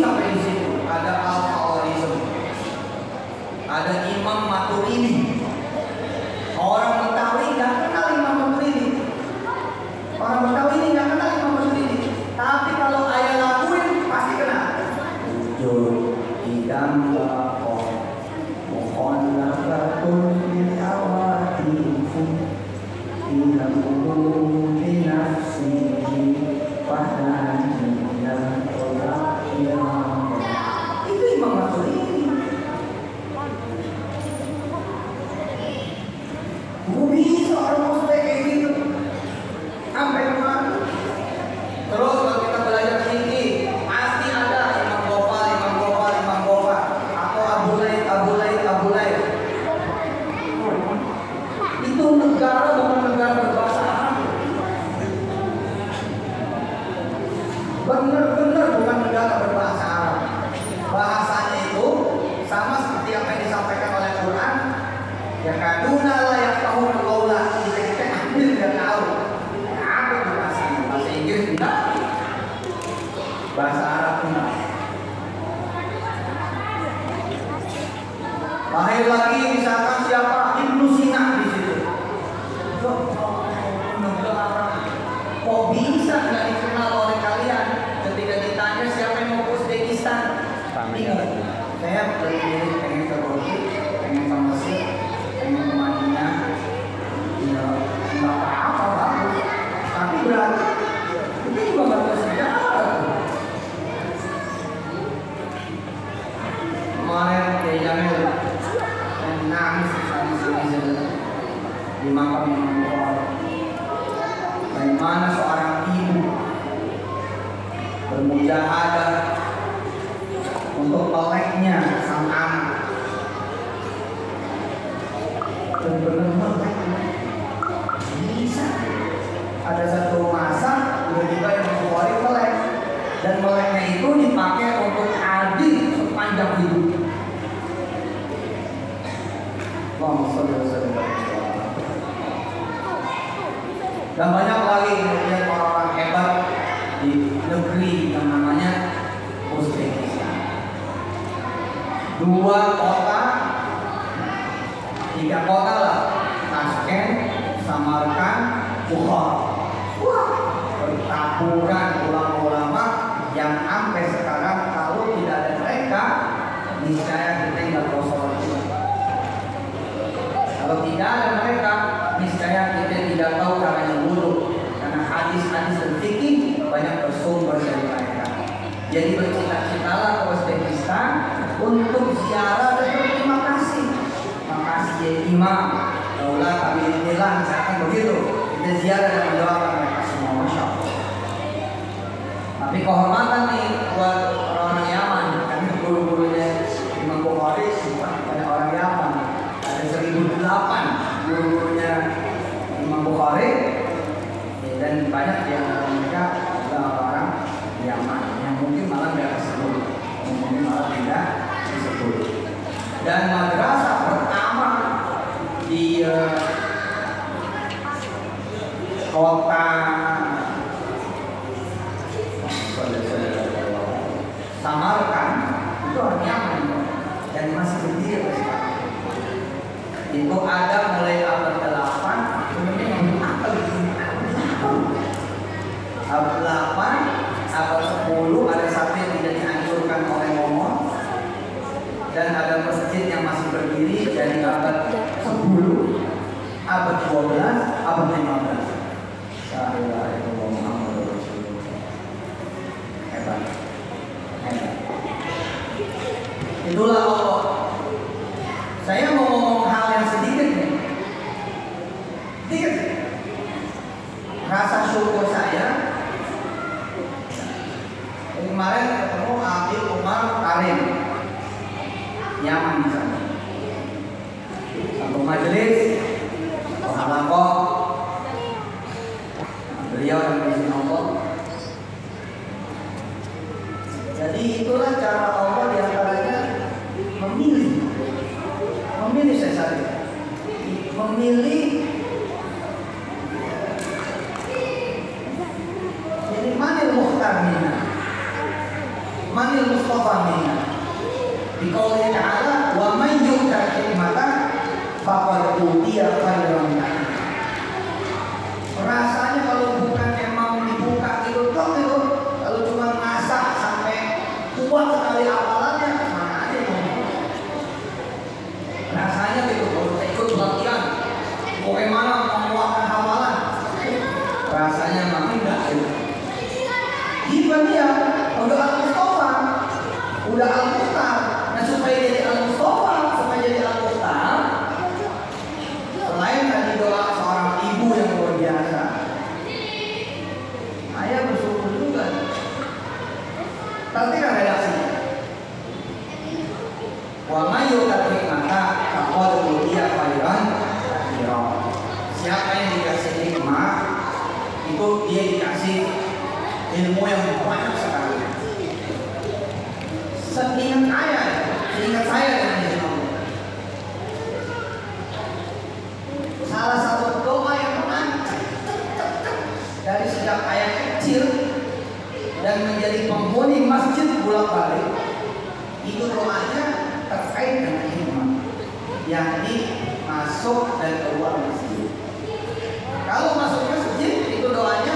sampai di situ. Ada Al-Khawarizmi, ada Imam Maturidi. Orang Betawi nggak kenal Imam Maturidi. Orang Betawi ini nggak kenal Imam Maturidi. Tapi kalau ayah lakuin pasti kenal. Jujur idam lapor, mohonlah bertun bil awatifu, ilmu binafsihi, wahdan minal qada'iyah. Itu Imam Maturidi. Bisa orang muslim kayak gitu sampai kemana? Terus kalau kita belajar tinggi pasti ada Imam Ghafar atau Abu Laid. Itu negara bukan negara berbahasa Arab. Benar-benar bukan negara berbahasa Arab. Bahasanya itu sama seperti yang disampaikan oleh Quran. Ya kaduna lah yang tahu bergaulah kita ambil dan tahu apa itu bahasanya. Bahasa Inggris enggak, bahasa Arab enggak. Lahir lagi misalkan siapa Ibnu Sina di situ. Kok bisa nggak dikenal oleh kalian ketika ditanya siapa yang mau ke Uzbekistan? Bingung. Saya pengen ke Turki, pengen ke Mesir, pengen ke Madinah. Ya nggak apa-apa bagus, tapi berarti itu juga nggak bersejarah. Kemarin dia Jamil nangis di makam Imam Bukhari. Bagaimana seorang ibu bermujahadah untuk meleknya sang anak. Benar-benar bisa. Ada satu masa tiba-tiba Imam Bukhari melek, dan meleknya itu dipakai untuk adil sepanjang hidup. Dan banyak lagi kemudian orang-orang hebat di negeri yang namanya Uzbekistan. 2 kota, 3 kota lah, Tashkent, Samarkand, Bukhara. Wah, pertaburan ulama-ulama yang sampai sekarang kalau tidak ada mereka, niscaya kita nggak tahu sholat. Kalau tidak ada mereka, niscaya kita tidak tahu caranya wudhu, karena hadis-hadis dan fikih banyak bersumber dari mereka. Jadi bercita-citalah ke Uzbekistan untuk ziarah dan berterima kasih. Makasih ya Imam, daulah kami inilah misalkan begitu. Kita ziarah dan mendoakan mereka semua, masya Allah. Tapi kehormatan nih buat orang-orang Yaman, karena guru-gurunya Imam Bukhari banyak orang Yaman. Ada 1008 guru-gurunya Imam Bukhari, dan banyak yang mereka orang Yaman yang mungkin malah tidak disebut, mungkin malah tidak disebut. Dan madrasah pertama di kota Samarkand itu orang Yaman dan masih berdiri sekarang. Itu ada mulai abad 8, kemudian abad 8, abad 10 ada satu yang tidak dihancurkan oleh Momon, dan ada masjid yang masih berdiri dari abad 10, abad 12, abad 15. Hebat. Itulah Allah. Saya mau ngomong hal yang sedikit nih. Sedikit. Rasa syukur saya. Kemarin ketemu Abdul Umar Karim, Yaman di sana. Satu majelis, halaqah. Beliau yang izin Allah. Jadi itulah cara Allah diantaranya memilih saya, memilih ini manil muhtar mina, manil Mustafa minna. Di qauli ta'ala wa may yu'ta hikmata faqad utiya khairan katsira. Rasanya kalau bukan emang dibuka itu kalau cuma masak sampai kuat sekali hafalannya, mana ada yang rasanya gitu. Kalau saya ikut pelatihan bagaimana menguatkan hafalan, rasanya mah enggak gitu. Gimana dia udah Al-Mustafa, udah Al-Mukhtar. Nah supaya jadi Al-Mustafa, supaya jadi Al-Mukhtar, selain tadi doa seorang ibu yang luar biasa, ayah bersyukur juga. Perhatikan redaksinya. Wa may yu'ta hikmata faqad utiya khairan katsira. Siapa yang dikasih hikmah, itu dia dikasih ilmu yang banyak sekali. Seingat saya dengan izin Allah, salah satu doa yang pernah dari sejak ayah kecil dan menjadi penghuni masjid bolak-balik, itu doanya terkait dengan hikmah, yakni masuk dan keluar masjid. Kalau masuk masjid itu doanya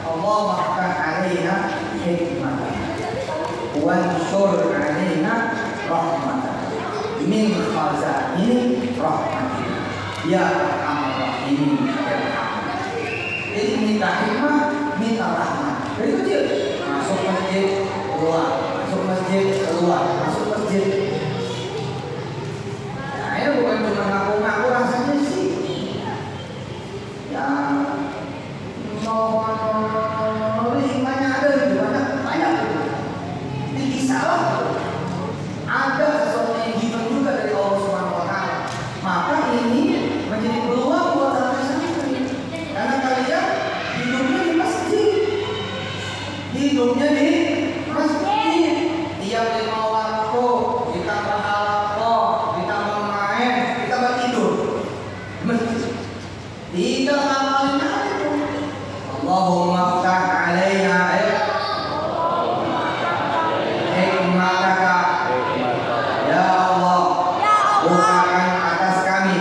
Allah maafkan alaina hikmah wa ansur alaina rahmatan min khaza'ini rahmatina ya arhamar rahimin. Jadi minta hikmah, minta rahmat. Dari kecil masuk masjid keluar, masuk masjid keluar, masuk masjid. Nah, ini bukan cuma ngaku-ngaku rasanya sih. Ya, hikmahnya ada gitu, banyak gitu. Ini bisa lah. Ada sesuatu yang given juga dari Allah Subhanahu Wa Taala. Maka ini menjadi peluang buat orang santri. Karena kalian hidupnya di masjid, hidupnya di masjid. Tiap 5 waktu ditambah halaqah, ditambah main, ditambah tidur. Masjid. Tidak ngamalin itu. Allahumma ftah alaina hikmataka. Ya Allah, bukakan atas kami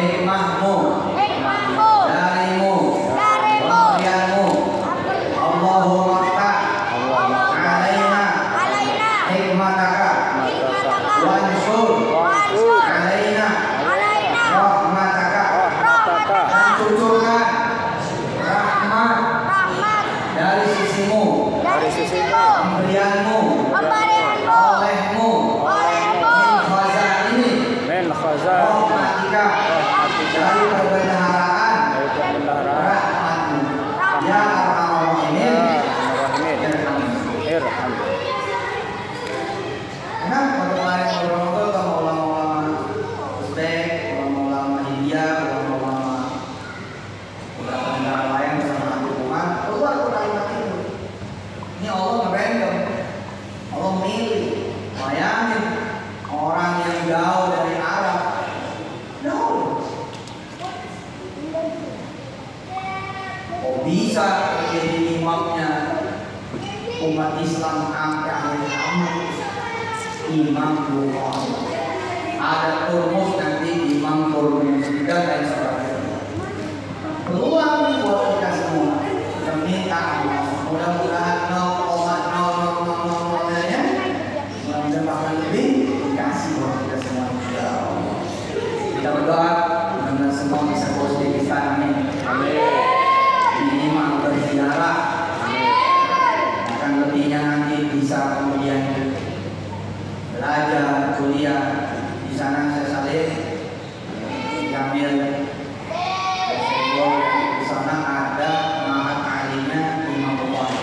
hikmahmu, darimu, pemberianmu. Allahumma ftah alaina hikmataka wa ansur alaina rahmataka. Dan cucurkan rahmat dari sisimu, pemberianmu, olehmu, min khaza'ini rahmatika, dari perbendaharaan rahmatmu ya arhamar rahimin. Kenapa kemarin ngobrol-ngobrol sama ulama-ulama Uzbek, ulama-ulama India, ulama-ulama beberapa negara lain bersama Abu Umar, keluar kalimat itu. Ini Allah ngerandom, Allah milih. Bayangin orang yang jauh dari Arab, jauh. Kok bisa menjadi imamnya umat Islam sampai akhir zaman? Imam Bukhari, ada Turmus nanti Imam Turmus dan sebagainya. Peluang nih buat kita semua. Kita minta mudah-mudahan ya, mudah-mudahan bahkan lebih dikasih buat kita semua. Kita berdoa mudah-mudahan semua bisa ke Uzbekistan, amin. Minimal berziarah. Akan lebihnya nanti bisa kemudian belajar, kuliah di sana. Saya salih Jamil di sana ada mahat alimnya Imam Bukhari.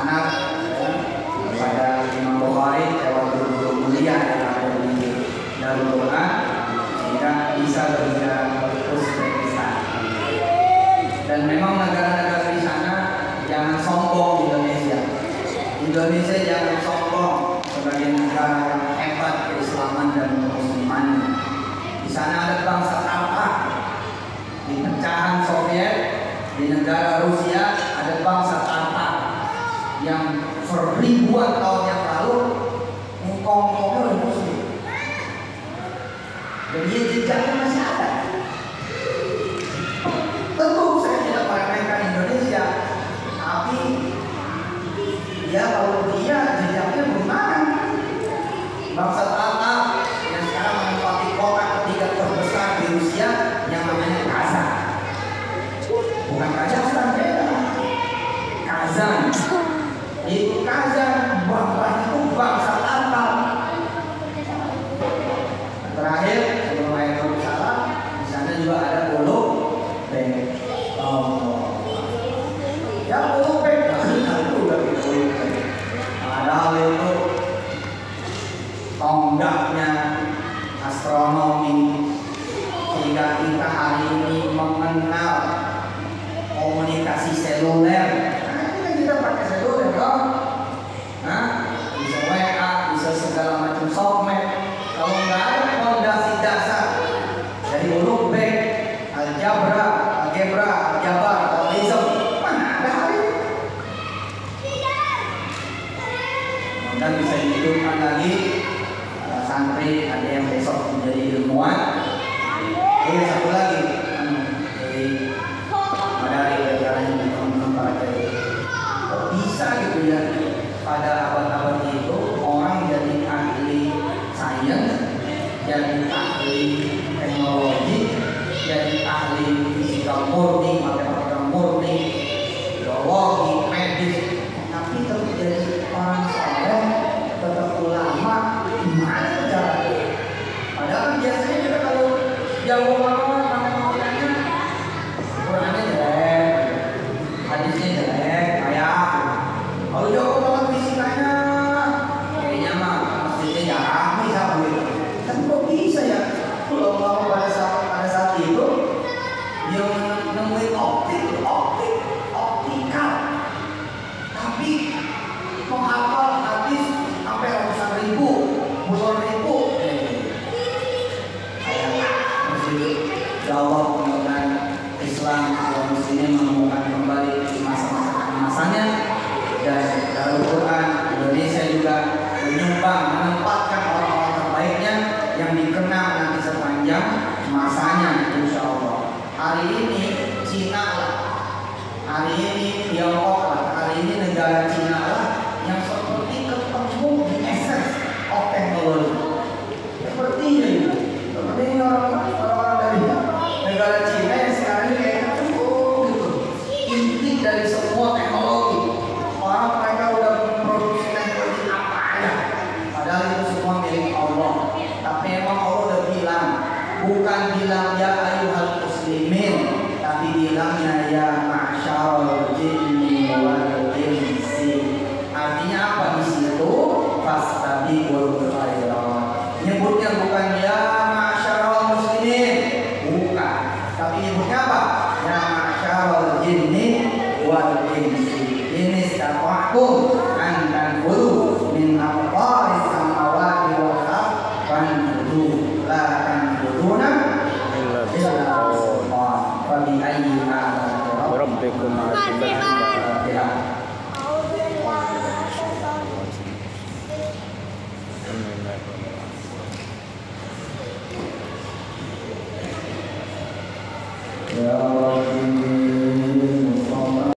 sanad ya, pada Imam Bukhari lewat guru mulia yang ada di Darul Quran sehingga bisa berbicara ke Uzbekistan. Dan memang negara-negara di sana jangan sombong Indonesia. Indonesia jangan sombong sebagai negara yang hebat keislaman dan kemusliman. Di sana ada bangsa Tatar. Di pecahan Soviet, di negara Rusia ada bangsa Tatar yang seribuan tahun yang lalu ngomong-ngomong muslim. Dan dia jejaknya masih ada. Tentu saya tidak meremehkan Indonesia, tapi ya kalau dia jejaknya bagaimana? Bangsa Tatar yang sekarang menempati kota ketiga terbesar di Rusia yang namanya Kazan. Bukan Kazakhstan, beda. Kazan. Itu Kazan, itu bangsa Tatar. Terakhir, sebelum Waalaikumsalam, di sana juga ada Uluk Bek. Ya Uluk Bek, padahal itu tonggaknya astronomi sehingga kita hari ini mengenal komunikasi seluler. Nah, ini kan kita pakai seluler dong. Nah, bisa WA, bisa segala macam sosmed. Kalau nggak ada fondasi dasar dari Uluk Bek, algebra, aljabar, algoritma, mana ada hari ini? Dan bisa dihidupkan lagi santri, ada yang besok menjadi ilmuwan. Satu lagi dari Madari acaranya teman-teman para kiai. Kok bisa gitu ya pada abad-abad itu orang jadi ahli sains, jadi ahli teknologi, jadi ahli fisika murni, matematika murni, biologi, medis, tapi tetap jadi orang soleh, tetap ulama. Gimana caranya? Padahal biasanya kita kalau jago matematikanya, Qurannya jelek, hadisnya jelek, kayak kalau jago banget fisikanya, kayaknya mah masjidnya jarang bisa begitu. Tapi kok bisa ya? Kalau mau pada saat itu yang nemuin optikal, tapi menghafal hadis sampai ratusan ribu, puluhan ribu. Ya Allah, mudah-mudahan Islam kaum muslimin menemukan kembali masa-masa keemasannya, dan Darul Quran Indonesia juga menyumbang menempatkan orang-orang terbaiknya yang dikenal nanti sepanjang masanya, insya Allah. Hari ini Cina lah, hari ini Tiongkok lah, hari ini negara Cina lah yang seperti ketemu di essence of technology. Sepertinya itu, seperti orang-orang dari negara Cina yang sekarang ini kayak ketemu gitu, inti dari semua teknologi. Orang mereka udah memproduksi teknologi apa aja, padahal itu semua milik Allah. Tapi emang Allah udah bilang, bukan bilang ya ayyuhal muslimin, tapi bilangnya ya ma'syarul jinni wal insi. Artinya apa di situ? Fastabiqul khairat. Nyebutnya bukan ya ma'syarul muslimin, bukan, tapi nyebutnya apa? Ya ma'syarul jinni wal insi. Ini istaqakum an tanfudhu min aqtaris samawati wal ardh fanfudhu la tanfudhuna illa bisultan. Fa bi ayyi a'la'i rabbikum atullahi. Ya